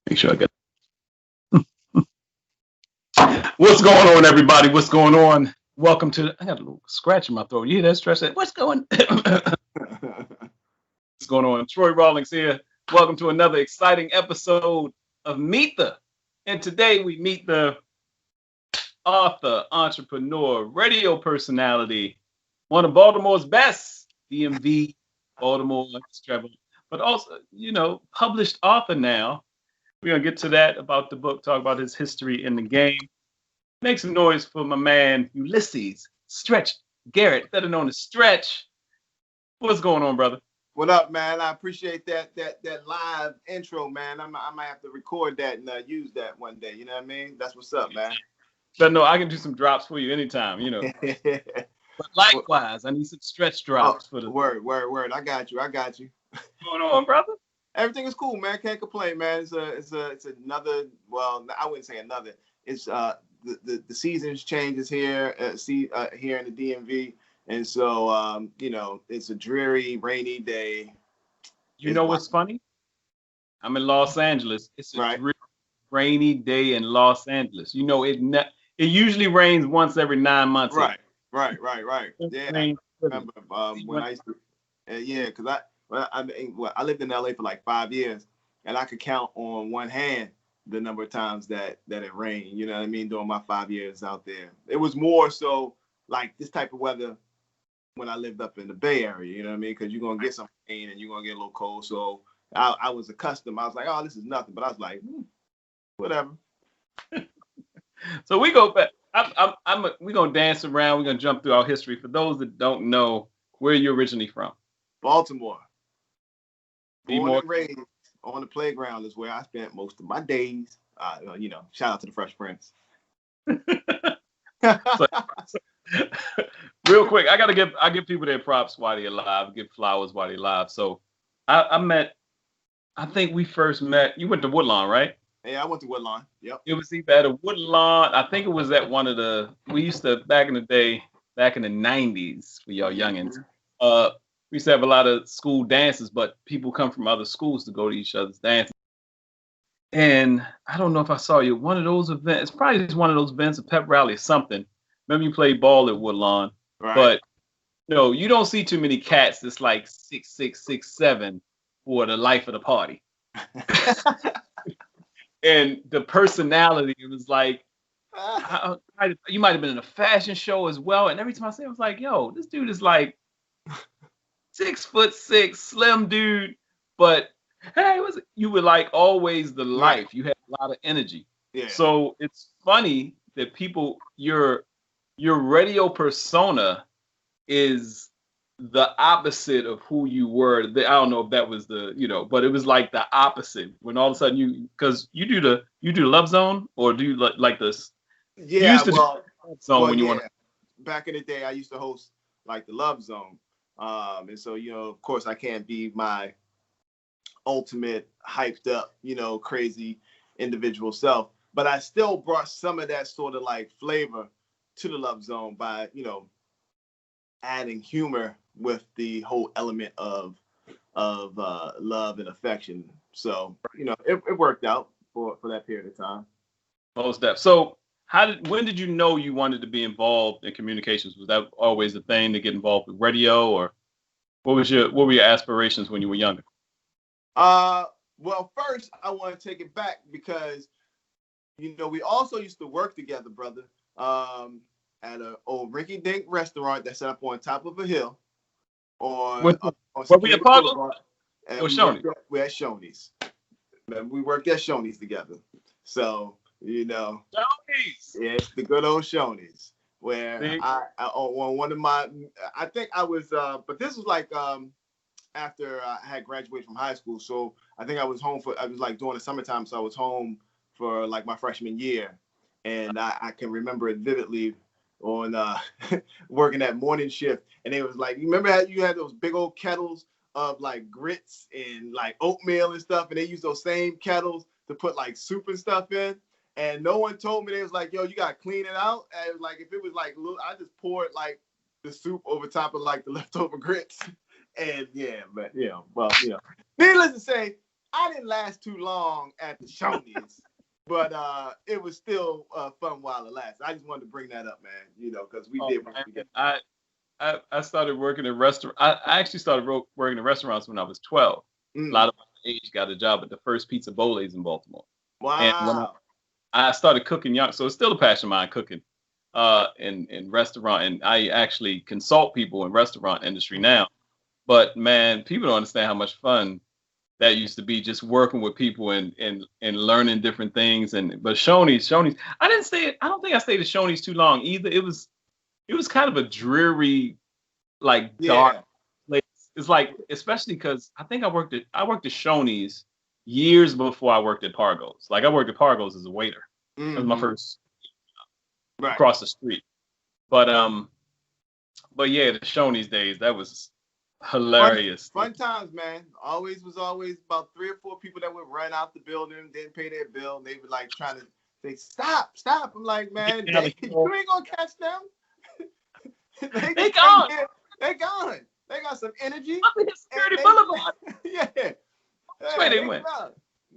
Make sure I get. What's going on, everybody? What's going on? Welcome to. I got a little scratch in my throat. You hear that stretch? What's going? What's going on? Troy Rawlings here. Welcome to another exciting episode of Meet the. And today we meet the author, entrepreneur, radio personality, one of Baltimore's best, DMV, Baltimore, Trevor, but also, published author now. We're going to get to that about the book, talk about his history in the game. Make some noise for my man, Ulysses, Stretch Garrett, better known as Stretch. What's going on, brother? What up, man? I appreciate that live intro, man. I might have to record that and use that one day. You know what I mean? That's what's up, man. But no, I can do some drops for you anytime, But likewise, I need some stretch drops for the word. I got you. What's going on, brother? Everything is cool, man. Can't complain, man. It's another. Well, I wouldn't say another. It's the seasons changes here. Here in the DMV, and so it's a dreary, rainy day. You know what's funny? I'm in Los Angeles. It's a dreary, rainy day in Los Angeles. It usually rains once every 9 months. Right. Yeah, I remember when I used to. Because I lived in LA for like 5 years, and I could count on one hand the number of times that it rained. You know what I mean? During my 5 years out there, it was more so like this type of weather when I lived up in the Bay Area. You know what I mean? Because you're gonna get some rain and you're gonna get a little cold. So I was accustomed. I was like, oh, this is nothing. But I was like, whatever. So we go back. We're gonna dance around. We're gonna jump through our history. For those that don't know, where are you originally from? Baltimore. Born and raised on the playground is where I spent most of my days. Shout out to the Fresh Prince. Real quick, I give people their props while they're alive, give flowers while they're alive. So I think we first met. You went to Woodlawn, right? Yeah, I went to Woodlawn. Yep. It was either at a Woodlawn. I think it was at one of the. We used to back in the day, back in the '90s, for y'all youngins. We used to have a lot of school dances, but people come from other schools to go to each other's dances. And I don't know if I saw you at one of those events. It's probably just one of those events, a pep rally or something. Remember you played ball at Woodlawn, right. But no, you don't see too many cats that's like 6'6", 6'7" for the life of the party. And the personality, it was like, you might have been in a fashion show as well. And every time I say it, I was like, yo, this dude is like 6'6", slim dude. But hey, you were like always the life. You had a lot of energy. Yeah. So it's funny that people, your radio persona is the opposite of who you were. I don't know if that was but it was like the opposite when all of a sudden because you do the Love Zone, or do you like this? Yeah, you used to do Love Zone when you want. Back in the day, I used to host like the Love Zone, and so of course I can't be my ultimate hyped up, crazy individual self, but I still brought some of that sort of like flavor to the Love Zone by adding humor with the whole element of love and affection. So it worked out for that period of time. Most definitely. So when did you know you wanted to be involved in communications? Was that always the thing to get involved with radio, or what were your aspirations when you were younger? Well, first I want to take it back because we also used to work together, brother, at an old rinky-dink restaurant that's set up on top of a hill. Were we a part of? Or Shoney's? We're at Shoney's. We worked at Shoney's together. So, Shoney's. Yeah, it's the good old Shoney's. Where I on one of my, I think I was, but this was like after I had graduated from high school. So I think I was like during the summertime. So I was home for like my freshman year. And I can remember it vividly on working that morning shift. And it was like, you remember how you had those big old kettles of like grits and like oatmeal and stuff, and they use those same kettles to put like soup and stuff in. And no one told me. They was like, yo, you gotta clean it out. And it was like, if it was like, I just poured like the soup over top of like the leftover grits. And needless to say, I didn't last too long at the Shoney's, but it was still fun while it lasted. I just wanted to bring that up, man. You know, because we did work together. I started working in restaurant. I actually started working in restaurants when I was 12. A lot of my age got a job at the first Pizza Boles in Baltimore. Wow. And when I started cooking young, so it's still a passion of mine, cooking in restaurant. And I actually consult people in restaurant industry now. But man, people don't understand how much fun that used to be, just working with people and learning different things. But Shoney's, I don't think I stayed at Shoney's too long either. It was kind of a dreary, like dark place. It's like, especially because I think I worked at Shoney's years before I worked at Pargo's. Like I worked at Pargo's as a waiter. That was my first across the street. But yeah, the Shoney's days, that was hilarious. Fun times, man. Always about 3 or 4 people that would run out the building, didn't pay their bill, and they were like trying to say, stop. I'm like, man, you ain't gonna catch them. They gone. They gone. They got some energy. Up in Security Boulevard. Yeah. That's where they went.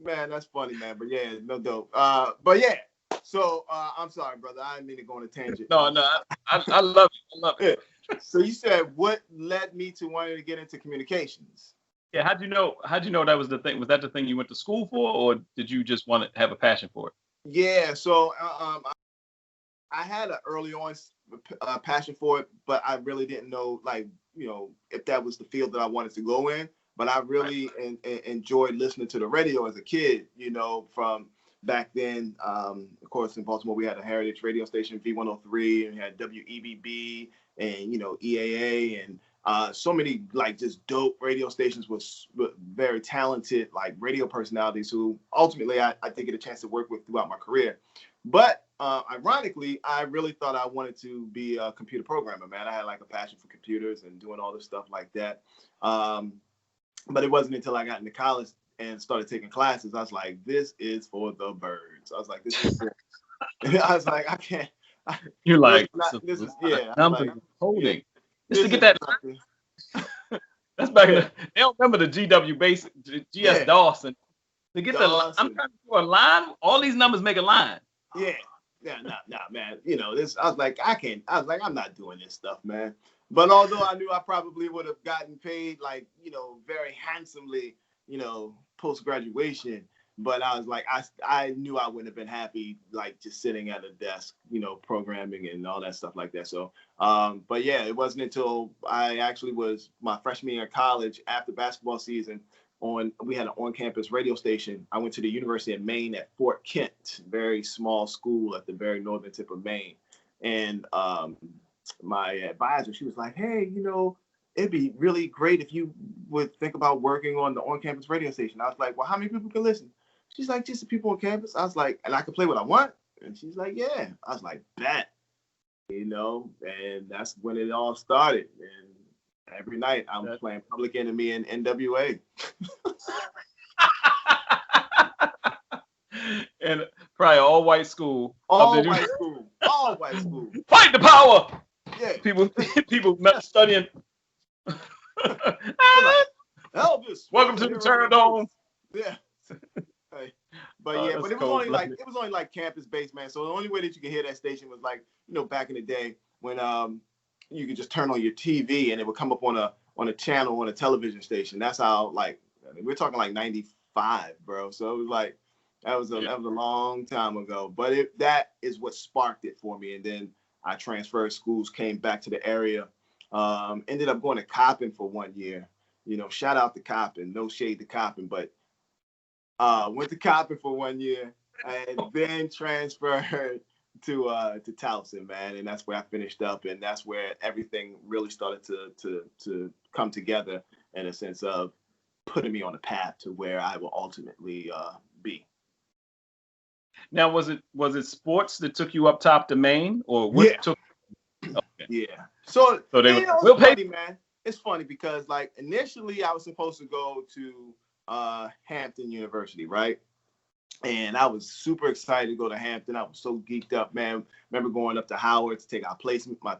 Man, that's funny, man. But yeah, no dope. But yeah. So I'm sorry, brother. I didn't mean to go on a tangent. No, I love it. I love it. So you said what led me to wanting to get into communications? Yeah, how'd you know that was the thing? Was that the thing you went to school for, or did you just want to have a passion for it? Yeah, so I had an early on passion for it, but I really didn't know, like, you know, if that was the field that I wanted to go in. But I really enjoyed listening to the radio as a kid, you know, from back then. Of course, in Baltimore, we had a heritage radio station, V103, and we had WEBB and, you know, EAA, and so many, like, just dope radio stations with very talented, like, radio personalities who ultimately I did get a chance to work with throughout my career. But ironically, I really thought I wanted to be a computer programmer, man. I had like a passion for computers and doing all this stuff like that. But it wasn't until I got into college and started taking classes, I was like, this is for the birds. I was like, this is I was like, I can't. You're like, this is yeah. I'm like, holding. Just to get that. That's back in the, they don't remember the GW basic, GS Dawson. To get the, I'm trying to do a line. All these numbers make a line. Yeah, nah, man. You know, this, I was like, I'm not doing this stuff, man. But although I knew I probably would have gotten paid, like, you know, very handsomely, you know, post-graduation, but I was like, I knew I wouldn't have been happy, like, just sitting at a desk, you know, programming and all that stuff like that. So, but yeah, it wasn't until I actually was my freshman year in college, after basketball season, we had an on-campus radio station. I went to the University of Maine at Fort Kent, very small school at the very northern tip of Maine. And my advisor, she was like, hey, you know, it'd be really great if you would think about working on the on-campus radio station. I was like, well, how many people can listen? She's like, just the people on campus. I was like, and I can play what I want? And she's like, yeah. I was like, bet. You know, and that's when it all started. And every night I'm playing Public Enemy and NWA. And probably all white school. All white school. Fight the power. Yeah. People studying. Elvis. Welcome to the Turn Dome. Yeah. But yeah, but it was only like campus based, man. So the only way that you could hear that station was like, you know, back in the day when you could just turn on your TV and it would come up on a channel on a television station. That's how, like, I mean, we're talking like 95, bro. So it was like that was a long time ago. But that is what sparked it for me. And then I transferred schools, came back to the area, ended up going to Coppin for 1 year. You know, shout out to Coppin, no shade to Coppin, but went to Coppin for 1 year and then transferred to Towson, man, and that's where I finished up, and that's where everything really started to come together in a sense of putting me on a path to where I will ultimately be. Now, was it sports that took you up top to Maine, or what took? Okay. Yeah. So they we'll pay, funny, man. It's funny because, like, initially I was supposed to go to Hampton University, right? And I was super excited to go to Hampton. I was so geeked up, man. Remember going up to Howard to take my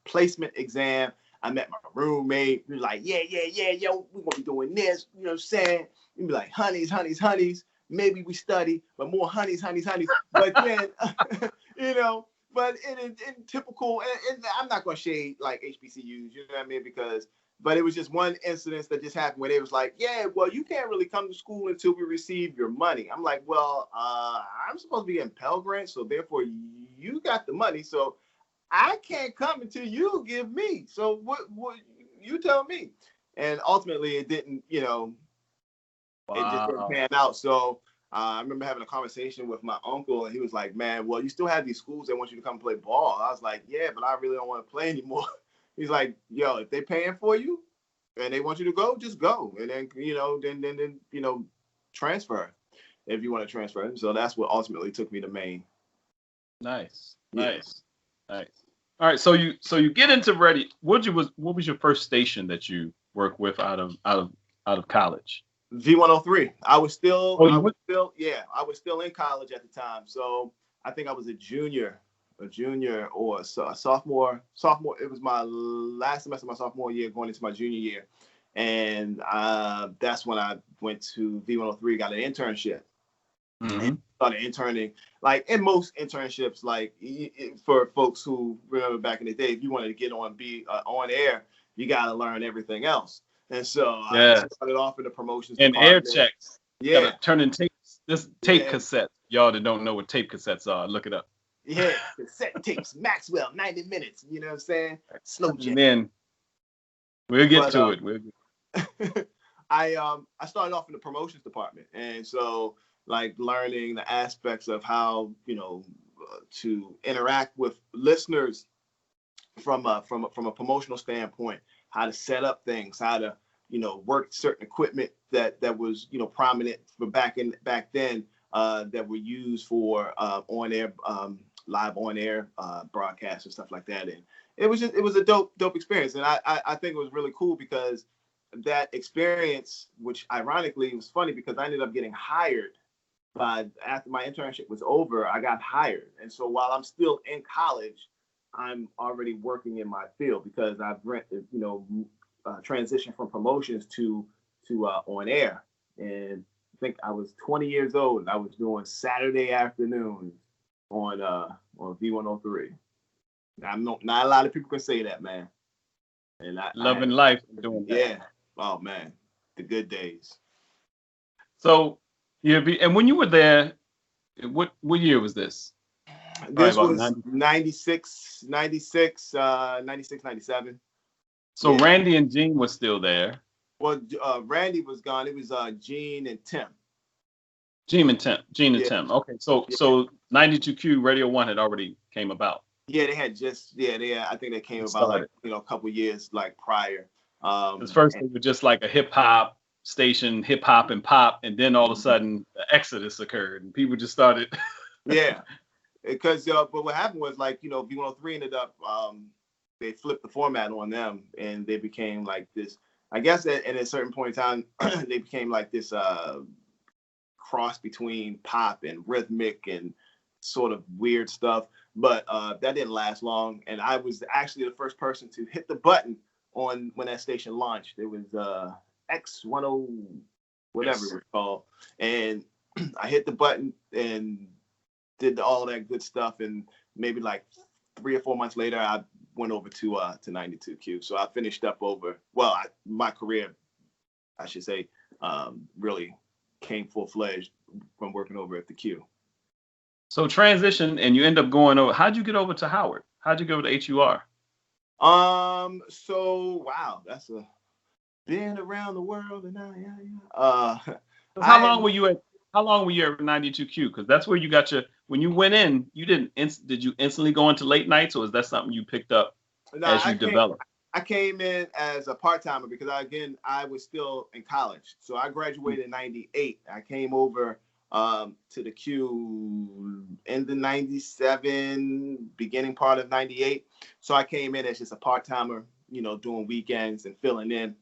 placement exam. I met my roommate. We was like, yeah, yo, we're gonna be doing this. You know what I'm saying? We'd be like, honeys. Maybe we study, but more honeys. But then, you know, but in typical, and I'm not gonna shade like HBCUs, you know what I mean? But it was just one incident that just happened where they was like, yeah, well, you can't really come to school until we receive your money. I'm like, well, I'm supposed to be in Pell Grant, so therefore you got the money, so I can't come until you give me. So what you tell me? And ultimately, it didn't, you know, it just didn't pan out. So I remember having a conversation with my uncle, and he was like, man, well, you still have these schools that want you to come play ball. I was like, yeah, but I really don't want to play anymore. He's like, yo, if they're paying for you and they want you to go, just go. And then, you know, then you know, transfer if you want to transfer. So that's what ultimately took me to Maine. Nice. All right. So you get into Ready. What was your first station that you worked with out of college? V103. I was still in college at the time. So I think I was a junior or a sophomore. It was my last semester of my sophomore year, going into my junior year, and that's when I went to V103, got an internship, and started interning. Like in most internships, like for folks who remember back in the day, if you wanted to get on air, you got to learn everything else. And so I started off in the promotions and department. air checks. Yeah, turning tapes. This tape cassette. Y'all that don't know what tape cassettes are, look it up. Yeah, cassette tapes, Maxwell, 90 minutes. You know what I'm saying? Slow jam. And then we'll get to it. I started off in the promotions department, and so like learning the aspects of how, you know, to interact with listeners from a promotional standpoint, how to set up things, how to, you know, work certain equipment that was, you know, prominent for back then that were used for live on air broadcasts and stuff like that. And it was a dope experience. And I think it was really cool because that experience, which ironically was funny because I ended up getting hired after my internship was over, I got hired. And so while I'm still in college, I'm already working in my field because I've transitioned from promotions to on air. And I think I was 20 years old and I was doing Saturday afternoons on V103. Not a lot of people can say that, man. And loving life doing that. Yeah. Oh man, the good days. So and when you were there, what year was this? This was 96, 97. So yeah. Randy and Gene was still there. Well, Randy was gone. It was Gene and Tim. Gene and Tim. Okay, so 92Q Radio 1 had already came about. Yeah, they had I think they came about like, you know, a couple years like prior. Because first they were just like a hip hop station, hip hop and pop, and then all of a sudden the exodus occurred and people just started. Yeah, because but what happened was, like, you know, V103 ended up they flipped the format on them and they became like this. I guess at a certain point in time they became like this cross between pop and rhythmic and sort of weird stuff. But that didn't last long, and I was actually the first person to hit the button on when that station launched. It was X10 whatever it was called, and I hit the button and did all that good stuff. And maybe like 3 or 4 months later, I went over to 92Q. So I finished up my career, I should say, really came full-fledged from working over at the Q. So transition, and you end up going over. How'd you get over to Howard? How'd you go to HUR? So wow, that's been around the world, and how long were you at 92Q? Because that's where you got when you went in, you did you instantly go into late nights, or is that something you picked up as you developed? I came in as a part-timer because I was still in college. So I graduated in 98. I came over to the Q in the 97, beginning part of 98. So I came in as just a part-timer, you know, doing weekends and filling in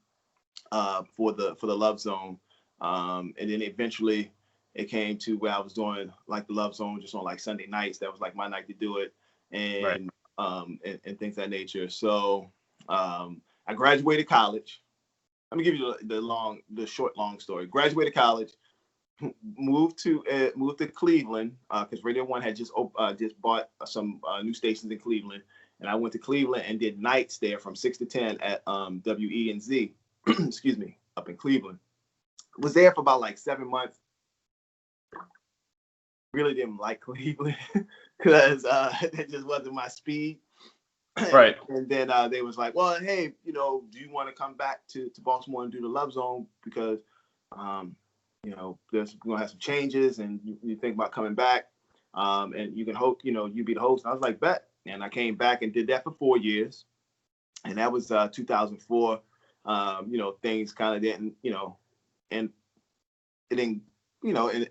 for the Love Zone. And then eventually it came to where I was doing like the Love Zone just on like Sunday nights. That was like my night to do it, and things of that nature. So I graduated college. Let me give you the short, long story. Graduated college, moved to Cleveland because Radio One had just bought some new stations in Cleveland, and I went to Cleveland and did nights there from 6 to 10 at WENZ, excuse me, up in Cleveland. Was there for about like 7 months. Really didn't like Cleveland because that just wasn't my speed. Right. And then they was like, well, hey, do you want to come back to Baltimore and do the Love Zone because, there's going to have some changes and you think about coming back and you can hope, you be the host. And I was like, bet. And I came back and did that for 4 years. And that was 2004. Things kind of didn't, and it didn't,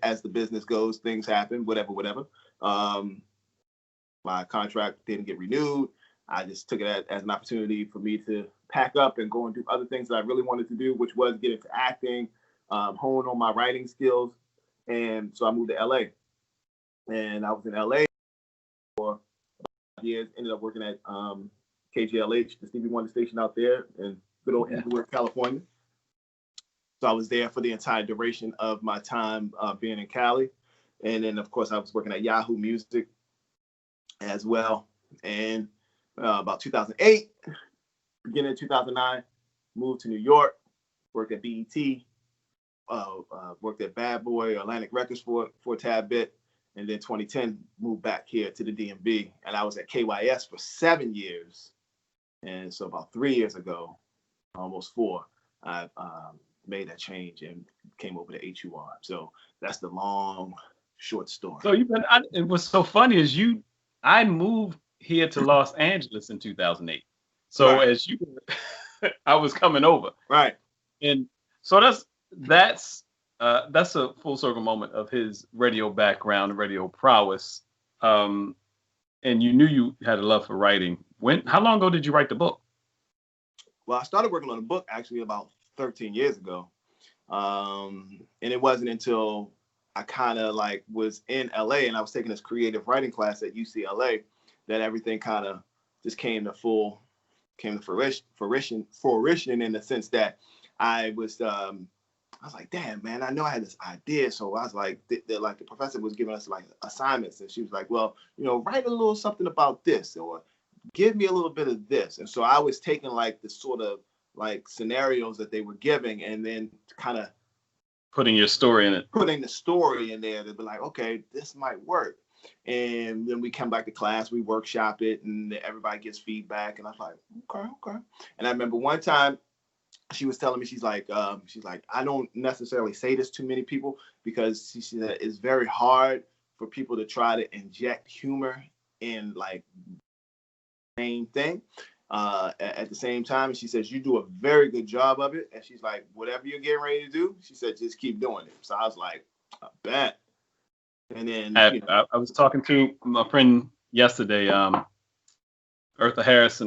as the business goes, things happen, whatever. My contract didn't get renewed. I just took it as an opportunity for me to pack up and go and do other things that I really wanted to do, which was get into acting, hone on my writing skills. And so I moved to LA. And I was in LA for 5 years, ended up working at KGLH, the Stevie Wonder station out there in good old Inglewood, California. So I was there for the entire duration of my time being in Cali. And then, of course, I was working at Yahoo Music as well. And about 2008, beginning of 2009, moved to New York, worked at BET, worked at Bad Boy, Atlantic Records for a tad bit. And then 2010, moved back here to the DMV. And I was at KYS for 7 years. And so about 3 years ago, almost 4, I made that change and came over to HUR. So that's the long, short story. So and what's so funny is I moved here to Los Angeles in 2008. So right. as I was coming over. Right. And so that's a full circle moment of his radio background, radio prowess. And you knew you had a love for writing. How long ago did you write the book? Well, I started working on the book actually about 13 years ago. And it wasn't until I kind of was in LA and I was taking this creative writing class at UCLA that everything kind of just came to fruition in the sense that I was like, damn, man, I know I had this idea. So I was like, the professor was giving us assignments and she was like, well, write a little something about this or give me a little bit of this. And so I was taking the sort of scenarios that they were giving and then kind of putting your story in it, putting the story in there to be like, okay, this might work. And then we come back to class, we workshop it and everybody gets feedback. And I was like, okay. And I remember one time she was telling me, she's like, I don't necessarily say this to many people because she said it's very hard for people to try to inject humor in main thing. At the same time, she says you do a very good job of it, and she's like, whatever you're getting ready to do, she said, just keep doing it. So I was like, I bet. And then I was talking to my friend yesterday, Eartha Harris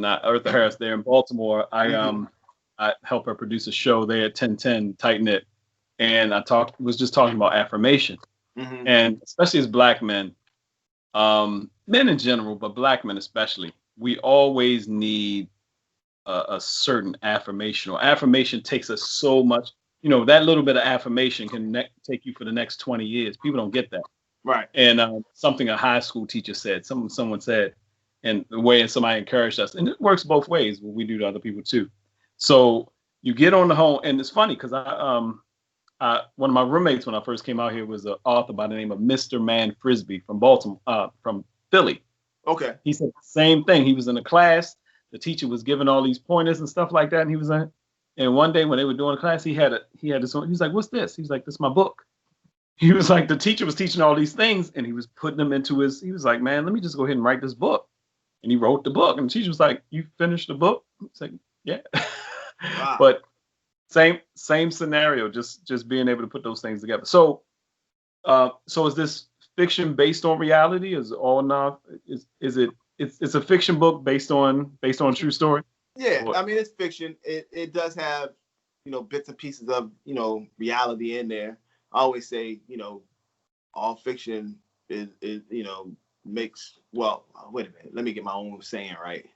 there in Baltimore. I help her produce a show there at 1010 Tight Knit, and was just talking about affirmation, and especially as Black men, men in general, but Black men especially. We always need a certain affirmation, or affirmation takes us so much. That little bit of affirmation can take you for the next 20 years. People don't get that. Right. And something a high school teacher said, someone said, and the way somebody encouraged us, and it works both ways. What we do to other people too. So you get on the home, and it's funny because one of my roommates when I first came out here was an author by the name of Mr. Man Frisbee from Baltimore, from Philly. Okay. He said the same thing. He was in a class. The teacher was giving all these pointers and stuff like that. And he was in. And one day when they were doing a class, he had this one. He was like, "What's this?" He's like, "This is my book." He was like, the teacher was teaching all these things, and he was putting them into his. He was like, "Man, let me just go ahead and write this book." And he wrote the book. And the teacher was like, "You finished the book?" He's like, "Yeah." Wow. But same scenario. Just being able to put those things together. So is this fiction based on reality? Is it all not? It's a fiction book based on a true story? Yeah, I mean it's fiction. It does have bits and pieces of reality in there. I always say all fiction is makes wait a minute. Let me get my own saying right.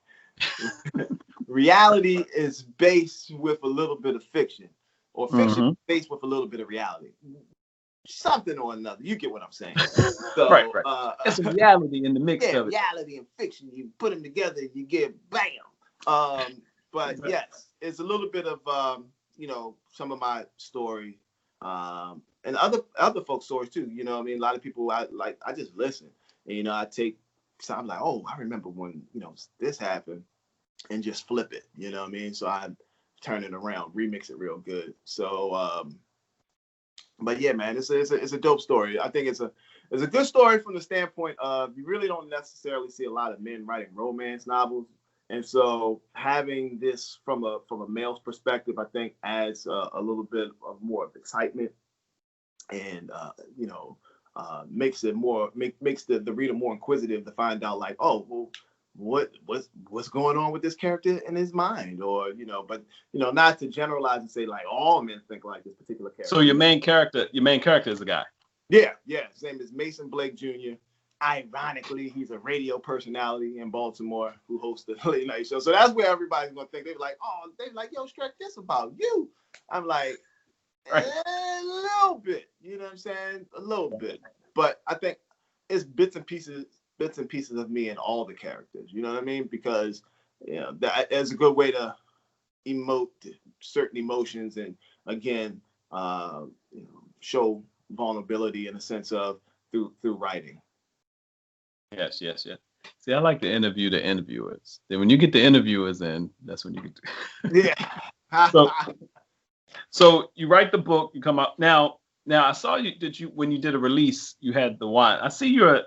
reality is based with a little bit of fiction, or fiction based with a little bit of reality. Something or another. You get what I'm saying. So, right. It's a reality in the mix of it. Reality and fiction. You put them together, you get bam. But yes, it's a little bit of some of my story, and other folks' stories too. You know what I mean? A lot of people I just listen. And, I take, so I'm like, oh, I remember when, this happened, and just flip it. You know what I mean? So I turn it around, remix it real good. So, but yeah, man, it's a dope story. I think it's a good story from the standpoint of you really don't necessarily see a lot of men writing romance novels, and so having this from a male's perspective, I think adds a little bit of more of excitement, and makes the reader more inquisitive to find out, like, oh, well, what's going on with this character in his mind, or but not to generalize and say like all men think like this particular character. So your main character is a guy. Yeah. His name is Mason Blake Jr. Ironically, he's a radio personality in Baltimore who hosts the late night show. So that's where everybody's gonna think. They're like, yo, Shrek, this about you. I'm like, a little bit. You know what I'm saying? A little bit. But I think it's bits and pieces of me and all the characters. You know what I mean? Because that is a good way to emote certain emotions, and again, show vulnerability in a sense of through writing. Yes. See, I like to interview the interviewers. Then when you get the interviewers in, that's when you get to. Yeah. So you write the book, you come out. Now I saw you when you did a release, you had the wine. I see your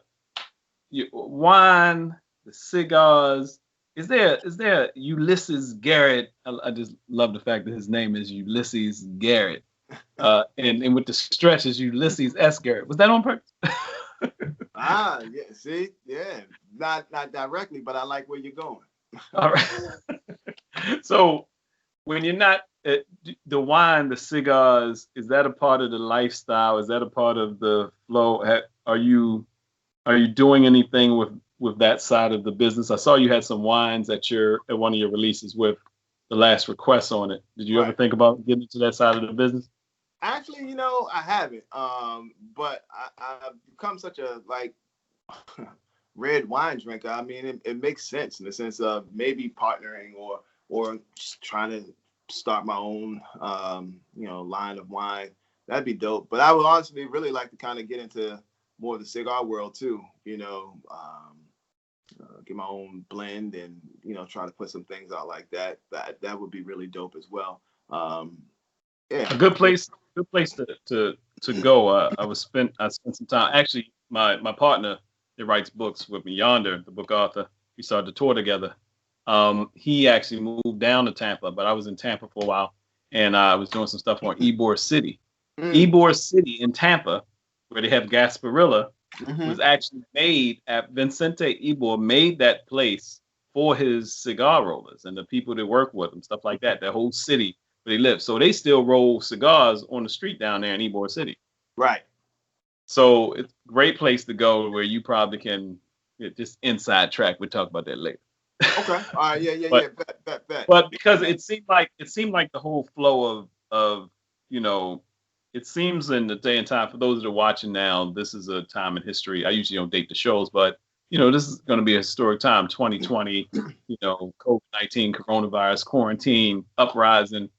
wine, the cigars. Is there Ulysses Garrett? I just love the fact that his name is Ulysses Garrett. And with the stretch is Ulysses S. Garrett. Was that on purpose? Yeah. See, yeah, not directly, but I like where you're going. All right. So when you're not the wine, the cigars, is that a part of the lifestyle? Is that a part of the flow? Are you doing anything with that side of the business? I saw you had some wines at one of your releases with the last request on it. Did you ever think about getting into that side of the business? Actually, I haven't. But I've become such a red wine drinker. I mean, it makes sense in the sense of maybe partnering or just trying to start my own line of wine. That'd be dope. But I would honestly really like to kind of get into more of the cigar world too. Get my own blend and try to put some things out like that. That would be really dope as well. Yeah, a good place to go. I spent some time. Actually, my partner that writes books with me, Yonder, the book author, we started to tour together. He actually moved down to Tampa, but I was in Tampa for a while, and I was doing some stuff on Ybor City. Ybor City in Tampa, where they have Gasparilla, was actually made at Vicente Ybor made that place for his cigar rollers and the people that work with him, stuff like that. That whole city where they live. So they still roll cigars on the street down there in Ybor City. Right. So it's a great place to go where you probably can just inside track. We'll talk about that later. Okay. All right. Yeah. Bet. But because it seemed like the whole flow of it seems in the day and time, for those that are watching now, this is a time in history. I usually don't date the shows, but this is going to be a historic time, 2020, COVID-19, coronavirus, quarantine, uprising,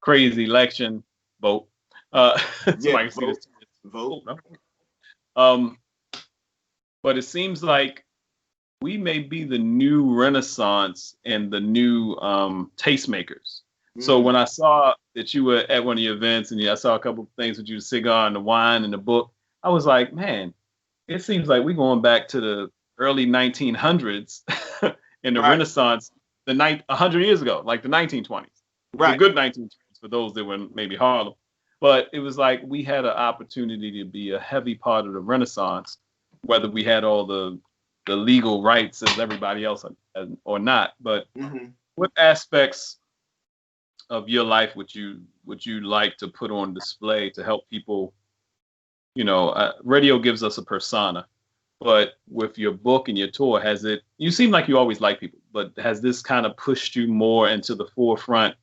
crazy election, vote. Vote. But it seems like we may be the new Renaissance and the new tastemakers. So when I saw that you were at one of your events and I saw a couple of things with you, the cigar and the wine and the book, I was like, man, it seems like we're going back to the early 1900s in the Renaissance, 100 years ago, like the 1920s. Right. The good 1920s for those that were maybe Harlem. But it was like we had an opportunity to be a heavy part of the Renaissance, whether we had all the legal rights as everybody else or not. But what aspects of your life would you like to put on display to help people? Radio gives us a persona, but with your book and your tour, you seem like you always like people. but has this kind of pushed you more into the forefront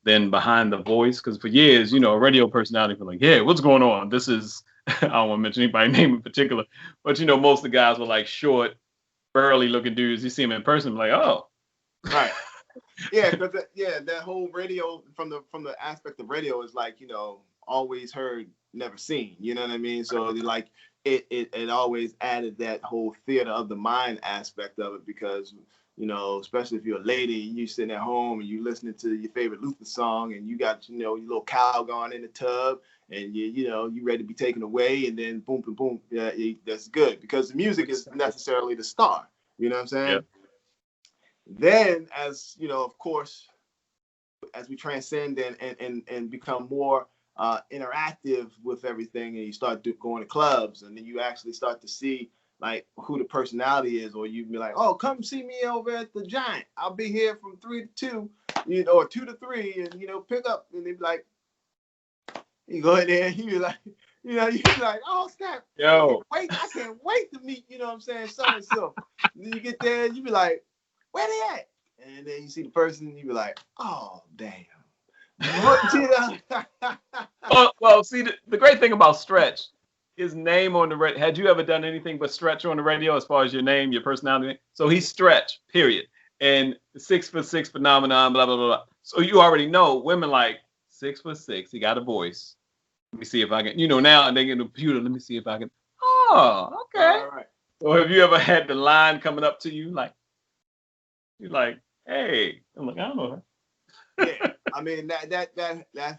than behind the voice? Because for years, you know, a radio personality was like, yeah, what's going on? This is, I don't want to mention anybody's name in particular, but you know, most of the guys were like short, burly looking dudes. You see them in person, like, oh. Right. Yeah, because that whole radio from the aspect of radio is like, you know, always heard, never seen. You know what I mean? So like it always added that whole theater of the mind aspect of it, because, you know, especially if you're a lady, you sitting at home and you listening to your favorite Luther song, and you got, you know, your little cow going in the tub, and you know you ready to be taken away, and then boom, boom, boom. Yeah, that's good, because the music is necessarily the star. You know what I'm saying? Yep. Then, as you know, of course, as we transcend and become more interactive with everything, and you start going to clubs, and then you actually start to see like who the personality is, or you be like, oh, come see me over at the Giant. I'll be here from 3 to 2, you know, or 2 to 3, and you know, pick up. And they be like, you go in there, and you be like, you know, you be like, oh snap, yo, I can't wait to meet, you know what I'm saying, so and so. And then you get there, and you be like, where they at? And then you see the person, and you be like, oh damn. well, see, the great thing about Stretch, his name on the radio. Had you ever done anything but Stretch on the radio as far as your name, your personality? So he's Stretch, period. And 6'6" phenomenon, blah blah blah. So you already know women like 6'6". He got a voice. Let me see if I can. You know, now they get a computer. Let me see if I can. Oh, okay. All right. So have you ever had the line coming up to you like, you're like, hey, I'm like, I don't know her. Yeah, I mean that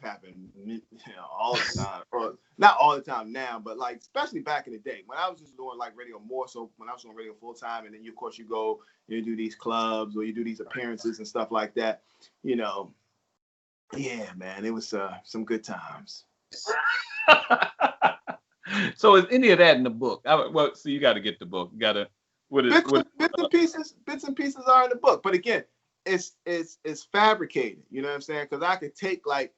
happened, you know, all the time. Or not all the time now, but like especially back in the day when I was just doing like radio more so when I was on radio full time, and then you, of course, you go, you do these clubs or you do these appearances and stuff like that. You know, yeah, man, it was some good times. So is any of that in the book? Well, so you got to get the book. You got to bits and pieces are in the book, but again, it's fabricated. You know what I'm saying? Because I could take like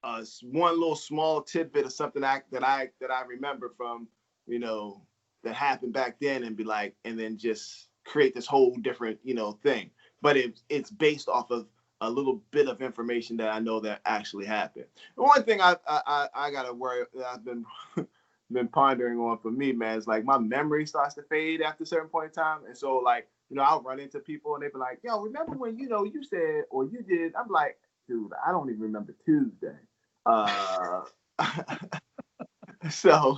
one little small tidbit of something that I remember from, you know, that happened back then, and be like, and then just create this whole different, you know, thing. But it's based off of a little bit of information that I know that actually happened. The one thing I gotta worry that I've been pondering on for me, man, is like my memory starts to fade after a certain point in time. And so like, you know, I'll run into people and they be like, yo, remember when, you know, you said or you did? I'm like, dude, I don't even remember Tuesday. So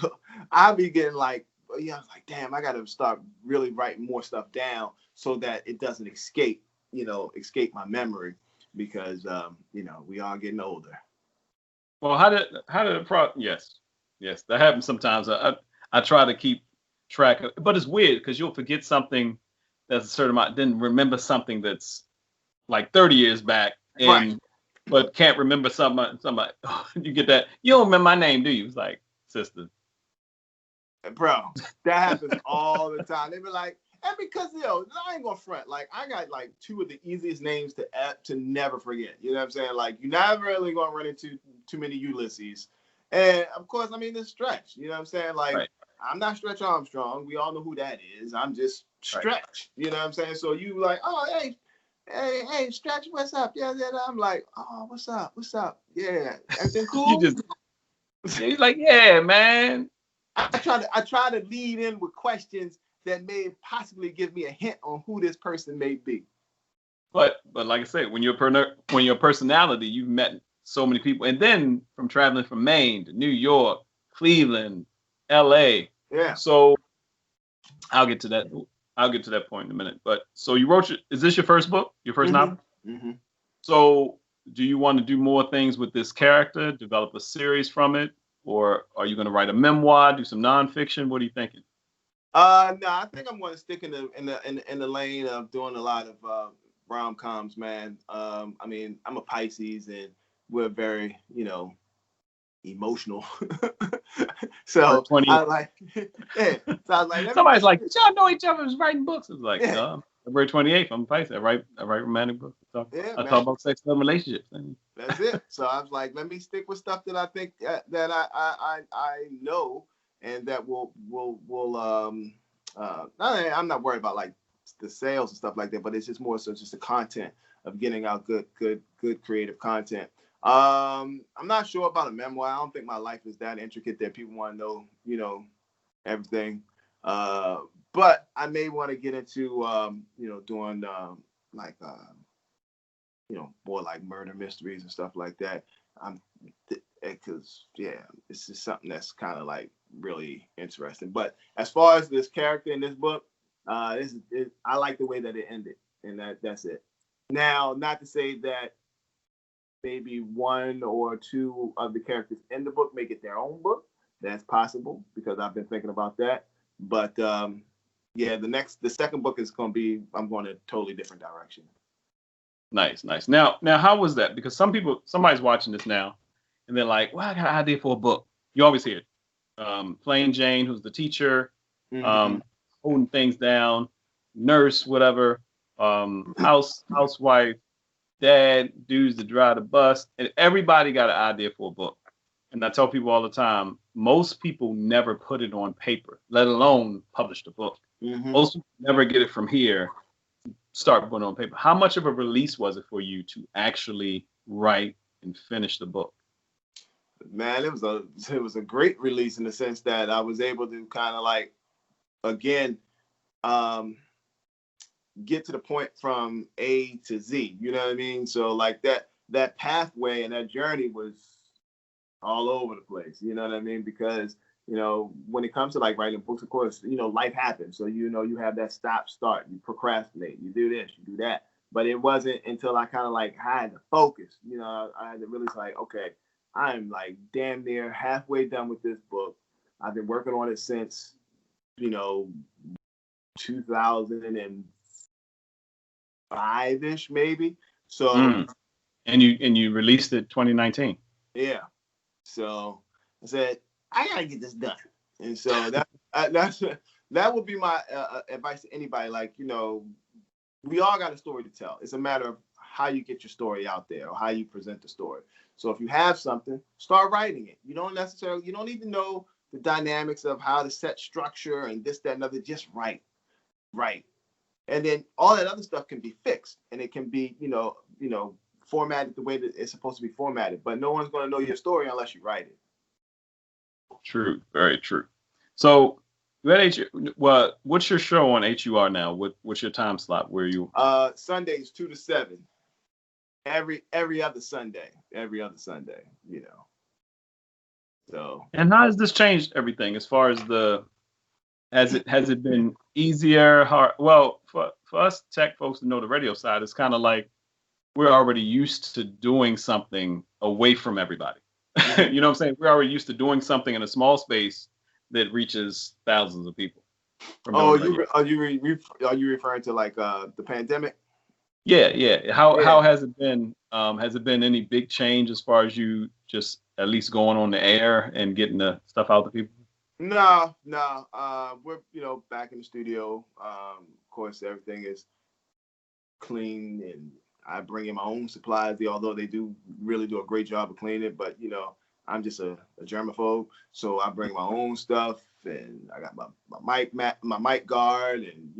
I'll be getting like, yeah, I was like, damn, I got to start really writing more stuff down so that it doesn't escape my memory, because, you know, we are getting older. Well, yes, that happens sometimes. I try to keep track of, but it's weird because you'll forget something that's a certain amount, then remember something that's like 30 years back, and right, but can't remember something. Oh, you get that? You don't remember my name, do you? It's like, sister. Bro, that happens all the time. They be like, and because, you know, I ain't gonna front. Like, I got like 2 of the easiest names to never forget. You know what I'm saying? Like, you're never really gonna run into too many Ulysses. And of course, I mean, it's Stretch. You know what I'm saying? Like, right. I'm not Stretch Armstrong. We all know who that is. I'm just Stretch. Right. You know what I'm saying? So you like, oh, hey, Stretch, what's up? Yeah. I'm like, oh, what's up? Yeah, everything cool? He's like, yeah, man. I try to lead in with questions that may possibly give me a hint on who this person may be. But like I said, when your personality, you've met so many people, and then from traveling from Maine to New York, Cleveland, LA. Yeah. So I'll get to that point in a minute. But so you wrote is this your first book? Your first novel? Mm-hmm. So do you want to do more things with this character, develop a series from it, or are you going to write a memoir, do some nonfiction? What are you thinking? No, I think I'm going to stick in the lane of doing a lot of rom-coms, man. I mean, I'm a Pisces, and we're very, you know, emotional. So I like, yeah. So I was like, somebody's like, did y'all know each other was writing books? It's like, February 28th, I'm a Pisces. I write romantic books. I talk about sex and relationships. That's it. So I was like, let me stick with stuff that I think that I know, and that will I'm not worried about like the sales and stuff like that, but it's just more so just the content of getting out good creative content. I'm not sure about a memoir. I don't think my life is that intricate that people want to know, everything. But I may want to get into, doing more like murder mysteries and stuff like that. Because it's just something that's kind of like really interesting. But as far as this character in this book, I like the way that it ended, and that's it. Now, not to say that maybe one or two of the characters in the book make it their own book. That's possible, because I've been thinking about that. But the second book is going to be, I'm going a totally different direction. Nice. Now, how was that? Because somebody's watching this now, and they're like, "Well, I got an idea for a book." You always hear it. Plain Jane, who's the teacher, holding things down, nurse, whatever, housewife, dad, dudes to drive the bus, and everybody got an idea for a book. And I tell people all the time, most people never put it on paper, let alone publish the book. Most people never get it from here, start putting it on paper. How much of a release was it for you to actually write and finish the book? Man, it was a great release in the sense that I was able to kind of like, again, get to the point from A to Z. You know what I mean? So like that pathway and that journey was all over the place. You know what I mean? Because, when it comes to like writing books, of course, life happens. So, you have that stop, start, you procrastinate, you do this, you do that. But it wasn't until I kind of like had to focus, I had to really like, okay, I'm like damn near halfway done with this book. I've been working on it since, 2005-ish, maybe. So, and you released it 2019. Yeah. So I said, I gotta get this done. And so that would be my advice to anybody. Like, we all got a story to tell. It's a matter of how you get your story out there or how you present the story. So if you have something, start writing it. You don't even know the dynamics of how to set structure and this, that, and other. Just write. And then all that other stuff can be fixed, and it can be, formatted the way that it's supposed to be formatted. But no one's going to know your story unless you write it. True. Very true. So what's your show on HUR now? What's your time slot? Where you? Sundays 2 to 7. Every other Sunday. So. And how has this changed everything as far as has it been easier, hard? Well, for us tech folks to know the radio side, it's kind of like we're already used to doing something away from everybody. You know what I'm saying? We're already used to doing something in a small space that reaches thousands of people. Are you referring to like the pandemic? Yeah. How has it been? Has it been any big change as far as you just at least going on the air and getting the stuff out to people? No. We're back in the studio. Of course, everything is clean, and I bring in my own supplies. Although they do really do a great job of cleaning it, but I'm just a germaphobe, so I bring my own stuff, and I got my mic guard, and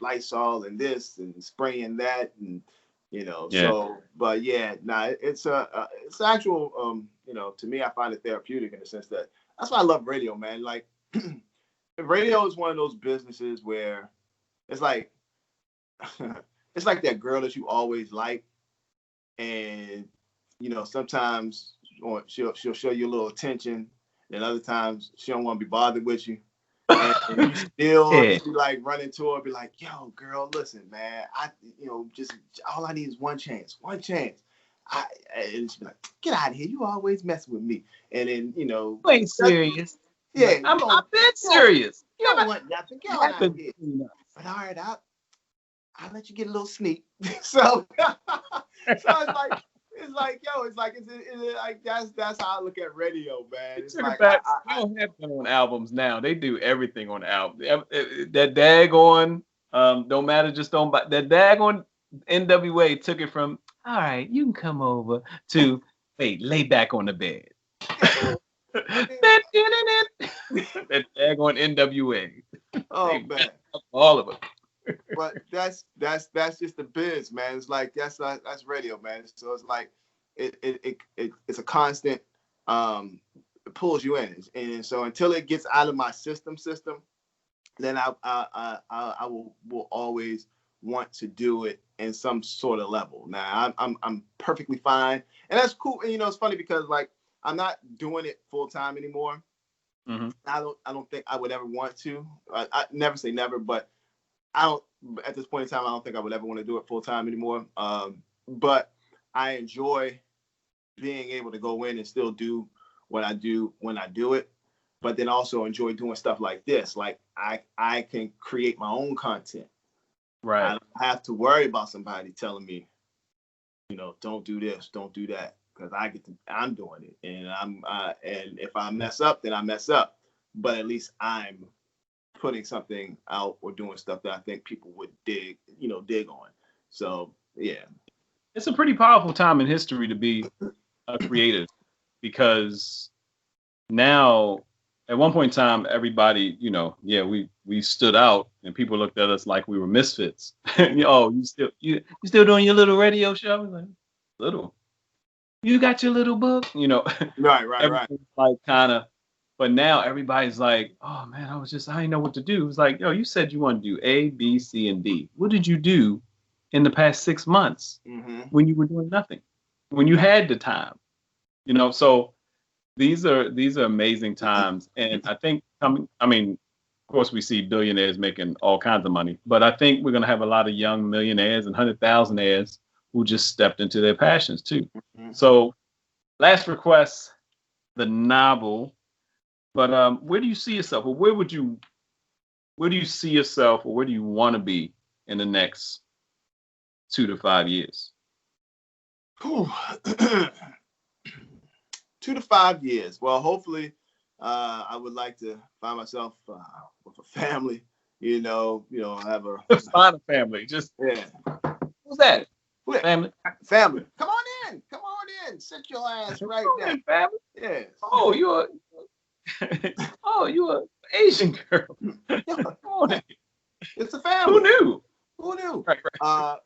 Lysol and this and spraying that, and So, but it's actual. To me, I find it therapeutic in the sense that that's why I love radio, man. Like, radio is one of those businesses where it's like it's like that girl that you always like, and sometimes she'll show you a little attention, and other times she don't want to be bothered with you, and you still be like run into her, be like, "Yo, girl, listen, man, just all I need is one chance." And she'd be like, "Get out of here! You always messing with me." And then you ain't serious. Yeah, I'm been serious. You don't want nothing. Get out of here. But all right, I'll let you get a little sneak. So it's like that's how I look at radio, man. It's like they don't have them on albums now. They do everything on the album. That daggone don't matter, just don't buy. That daggone NWA took it from all right, you can come over to wait, lay back on the bed. That daggone NWA. Oh man. All of it. But that's just the biz, man. It's like that's radio, man. So it's like it's a constant it pulls you in, and so until it gets out of my system, then I will always want to do it in some sort of level. Now I'm perfectly fine, and that's cool. And it's funny because like I'm not doing it full time anymore. Mm-hmm. I don't think I would ever want to. I never say never, but I don't. At this point in time, I don't think I would ever want to do it full time anymore. But I enjoy being able to go in and still do what I do when I do it. But then also enjoy doing stuff like this. Like I can create my own content. Right. I don't have to worry about somebody telling me, don't do this, don't do that, because I'm doing it, and and if I mess up, then I mess up. But at least I'm putting something out or doing stuff that I think people would dig on. So yeah, it's a pretty powerful time in history to be a creative, because now at one point in time, everybody, we stood out and people looked at us like we were misfits. You still doing your little radio show? Like, little. You got your little book, Right. Like kind of, but now everybody's like, oh man, I didn't know what to do. It was like, you said you want to do A, B, C, and D. What did you do in the past 6 months when you were doing nothing, when you had the time? So these are amazing times. And I think of course we see billionaires making all kinds of money, but I think we're going to have a lot of young millionaires and 100,000aires who just stepped into their passions too. So last request, the novel, but where do you see yourself, or where do you see yourself, or where do you want to be in the next 2 to 5 years? 2 to 5 years. Well, hopefully, I would like to find myself with a family. Have a find a family. Just Who's that? Family. Family. Come on in. Sit your ass right there. Family. Yeah. Oh, you're an Asian girl. Come on in. It's a family. Who knew? Right. But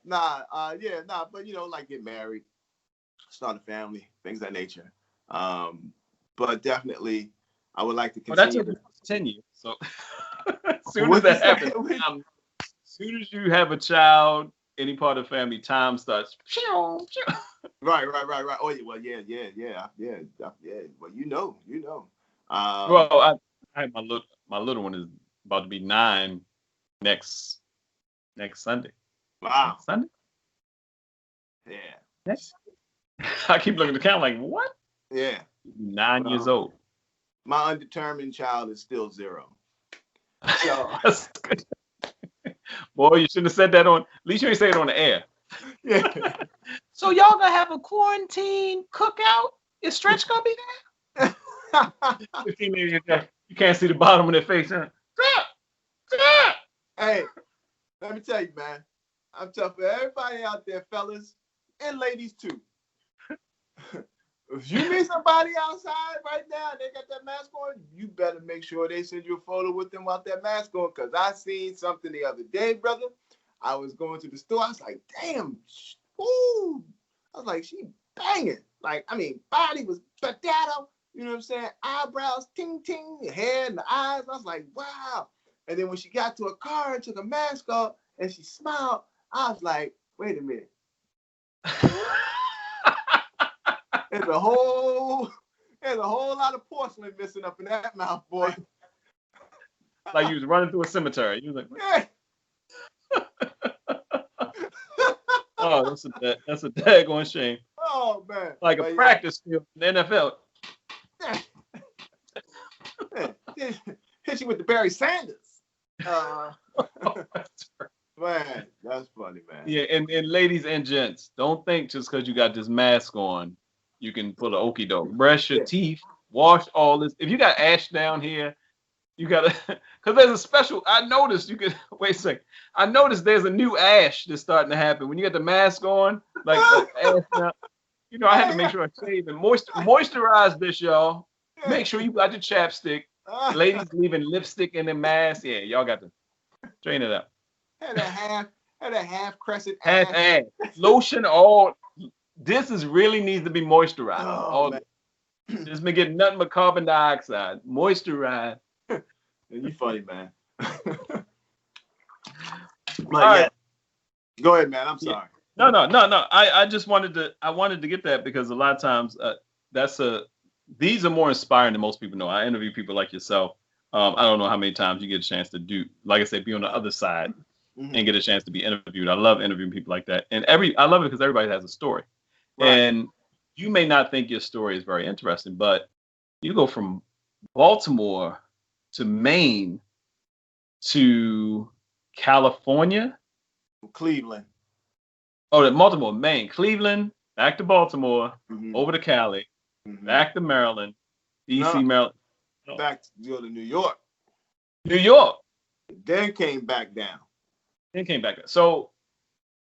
like get married, start a family, things of that nature. But definitely, I would like to continue. That's 10 years. So as soon as that happens, as soon as you have a child, any part of the family, time starts. Right. Oh, well, yeah. Well, Well, I have my little one is about to be 9 next Sunday. Wow. Next Sunday? Yeah. Next. I keep looking at the count like, what? Yeah. 9 years old. My undetermined child is still 0. So that's good. Boy, you shouldn't have said that at least you ain't say it on the air. Yeah. So y'all gonna have a quarantine cookout? Is Stretch gonna be there? 15 minutes, you can't see the bottom of their face. Huh? Hey, let me tell you, man. I'm tough for everybody out there, fellas, and ladies too. If you meet somebody outside right now and they got that mask on, you better make sure they send you a photo with them without that mask on, because I seen something the other day, brother. I was going to the store. I was like, damn, ooh. I was like, she banging. Like, body was potato. You know what I'm saying? Eyebrows, ting, ting, hair and the eyes. I was like, wow. And then when she got to her car and took a mask off and she smiled, I was like, wait a minute. There's a whole lot of porcelain missing up in that mouth, boy. Like you was running through a cemetery. You was like, oh, that's a daggone shame. Oh man. Like a practice field in the NFL. Hit you with the Barry Sanders. Man, that's funny, man. Yeah, and ladies and gents, don't think just because you got this mask on, you can pull an okie doke. Brush your teeth, wash all this. If you got ash down here, you gotta, because there's a special. I noticed you could wait a second. I noticed there's a new ash that's starting to happen when you got the mask on. Like ash now. I had to make sure I shave and moisturize this, y'all. Make sure you got your chapstick. Ladies leaving lipstick in the mask. Yeah, y'all got to train it up. Had a half crescent ass. Lotion all. This is really needs to be moisturized. Oh, man. This been getting nothing but carbon dioxide. Moisturized. You funny, man. All right. Go ahead, man. I'm sorry. No. I just wanted to get that because a lot of times these are more inspiring than most people know. I interview people like yourself. I don't know how many times you get a chance to do, like I said, be on the other side and get a chance to be interviewed. I love interviewing people like that. And I love it because everybody has a story. Right. And you may not think your story is very interesting, but you go from Baltimore to Maine to California. Cleveland. Oh, multiple. Maine, Cleveland, back to Baltimore, over to Cali, back to Maryland, DC, Maryland. No. Back to go to New York. New York. Then came back down. So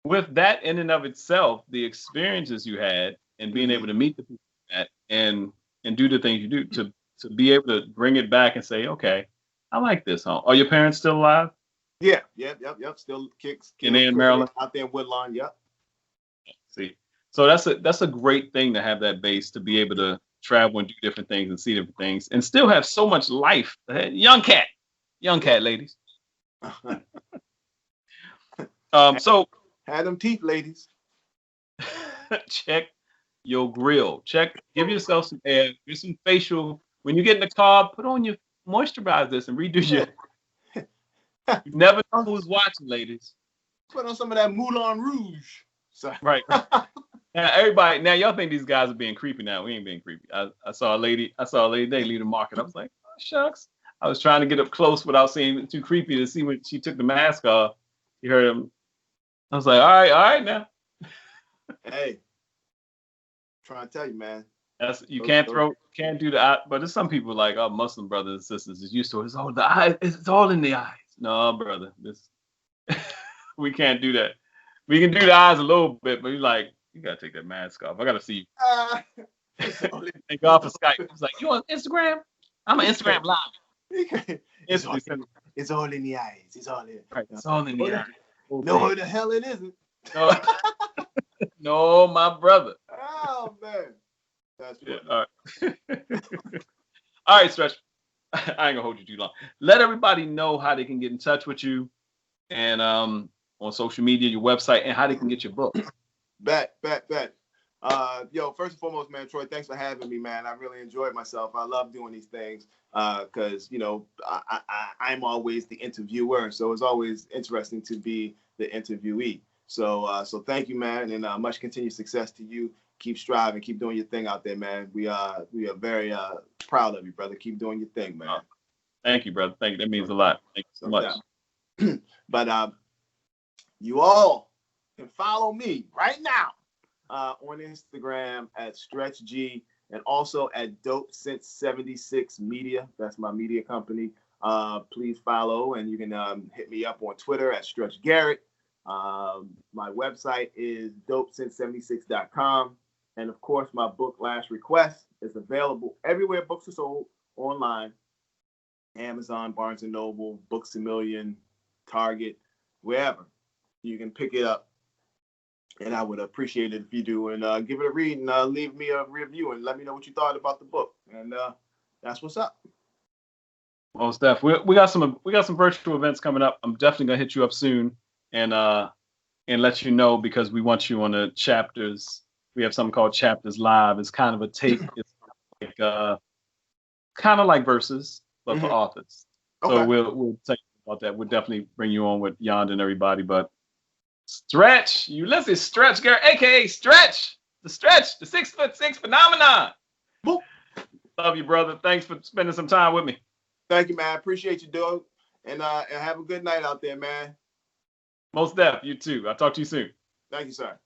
with that in and of itself, the experiences you had and being able to meet the people and do the things you do to be able to bring it back and say, okay, I like this home. Are your parents still alive? Yeah. Still kicks. In Maryland? Out there in Woodlawn, yep. See. So that's a great thing to have that base, to be able to travel and do different things and see different things and still have so much life ahead. Young cat, ladies. So had them teeth, ladies. Check your grill. Give yourself some air, do some facial. When you get in the car, put on your moisturize this and redo your. You never know who's watching, ladies. Put on some of that Moulin Rouge. Sorry. Right. Now everybody, y'all think these guys are being creepy. Now we ain't being creepy. I saw a lady they leave the market. I was like, oh, shucks. I was trying to get up close without seeing it too creepy to see when she took the mask off. You heard him. I was like, all right now. Hey, trying to tell you, man. Can't do the, but there's some people like our Muslim brothers and sisters is used to it. It's all the eyes. It's all in the eyes. No, brother, we can't do that. We can do the eyes a little bit, but you're like, you gotta take that mask off. I gotta see you. Thank God for Skype. He's like, you on Instagram? I'm on Instagram Live. It's all in the eyes. It's all in. Right. It's all in the eyes. No, who the hell it isn't. No, my brother. Oh man, that's funny. All right. All right, Stretch. I ain't gonna hold you too long. Let everybody know how they can get in touch with you, and on social media, your website, and how they can get your book. Bet. Yo, first and foremost, man, Troy, thanks for having me, man. I really enjoyed myself. I love doing these things because, I'm always the interviewer. So it's always interesting to be the interviewee. So thank you, man. And much continued success to you. Keep striving. Keep doing your thing out there, man. We are very proud of you, brother. Keep doing your thing, man. Thank you, brother. Thank you. That means a lot. Thank you so much. But you all can follow me right now on Instagram at StretchG and also at Dope Since 76 Media. That's my media company. Please follow, and you can hit me up on Twitter at Stretch Garrett. My website is dopesince76.com. And of course, my book, Last Request, is available everywhere books are sold, online. Amazon, Barnes & Noble, Books A Million, Target, wherever. You can pick it up. And I would appreciate it if you do. And give it a read and leave me a review and let me know what you thought about the book. And that's what's up. Well, Steph, we got some virtual events coming up. I'm definitely gonna hit you up soon and let you know, because we want you on the chapters. We have something called Chapters Live. It's kind of a take. It's like kind of like Versus, but for authors. Okay. So we'll take about that. We'll definitely bring you on with Yond and everybody. But Stretch, Ulysses, Stretch, Garrett, aka Stretch, the 6'6" phenomenon. Boop. Love you, brother. Thanks for spending some time with me. Thank you, man. I appreciate you, dude. And have a good night out there, man. Most def. You too. I'll talk to you soon. Thank you, sir.